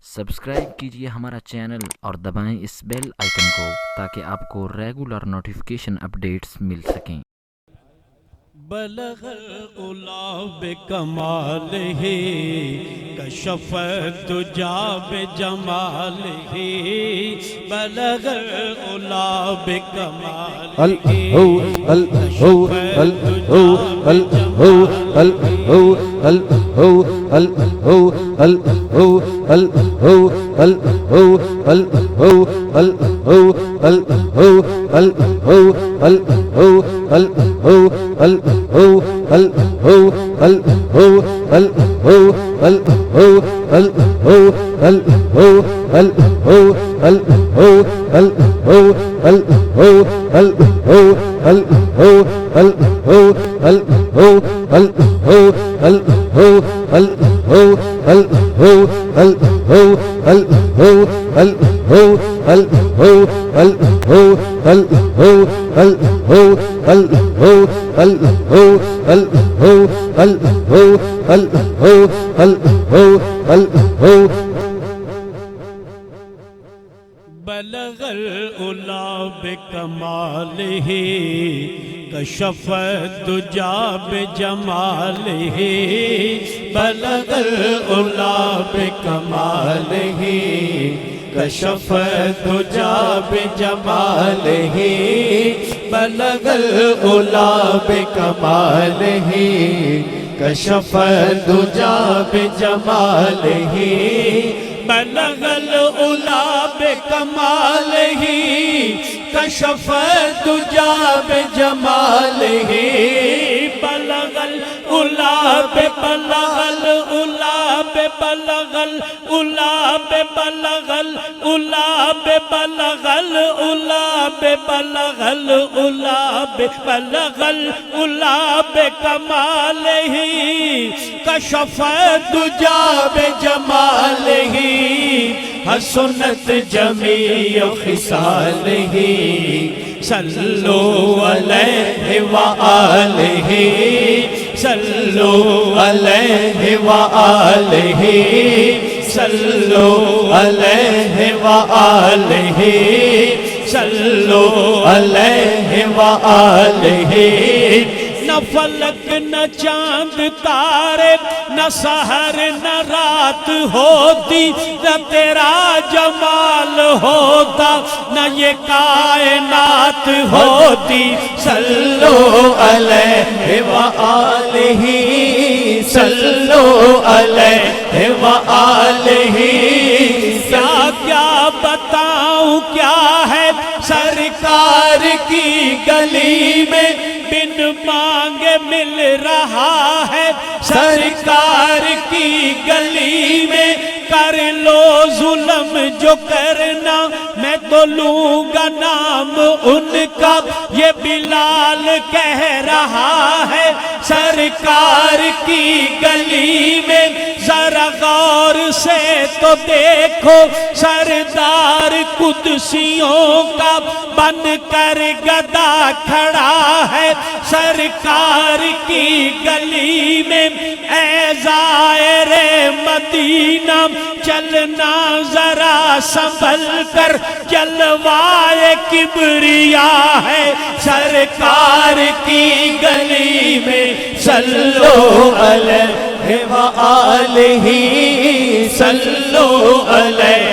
Subscribe کیجئے ہمارا channel اور دبائیں اس بیل آئیکن کو تاکہ آپ کو ریگولر نوٹیفیکیشن اپڈیٹس مل سکیں۔ بلغ العلا بکمالہ کشف الدجی بجمالہ بلغ العلا بکمالہ بلغ العلا بکمالہ کشف الدجی بجمالہ بلغ العلا بکمالہ کشف الدجی بجمالہ بلغ العلا بکمالہ کشف الدجی بجمالہ بلغ العلا بکمالہ کشف الدجی بجمالہ بلغ العلا بلغ العلا بلغ العلا بلغ العلا بلغ العلا بلغ العلا بلغ العلا بکمالہ کشف الدجی بجمالہ حسنت جمیع خصالہ صلو علیہ وآلہ صلو علیہ وآلہ صلو علیہ وآلہ صلو علیہ وآلہ نہ فلک نہ چاند تارے نہ سحر نہ رات ہوتی نہ تیرا جمال ہوتا نہ یہ کائنات ہوتی صلو علیہ وآلہ صلو علیہ وآلہ کیا کیا بتاؤں کیا ہے سرکار کی گلی میں بن مانگے مل رہا ہے سرکار کی گلی میں کر لو ظلم جو کرنا میں تو لوں گا نام ان کا یہ بلال کہہ رہا ہے سرکار کی گلی میں ذرا غور سے تو دیکھو سردار قدسیوں کا بن کر گدا کھڑا ہے سرکار کی گلی میں اے زائر مدینہ چلنا ذرا سنبھل کر جلوائے کبریا ہے سرکار کی گلی میں صلو علیہ وآلہ صلو علیہ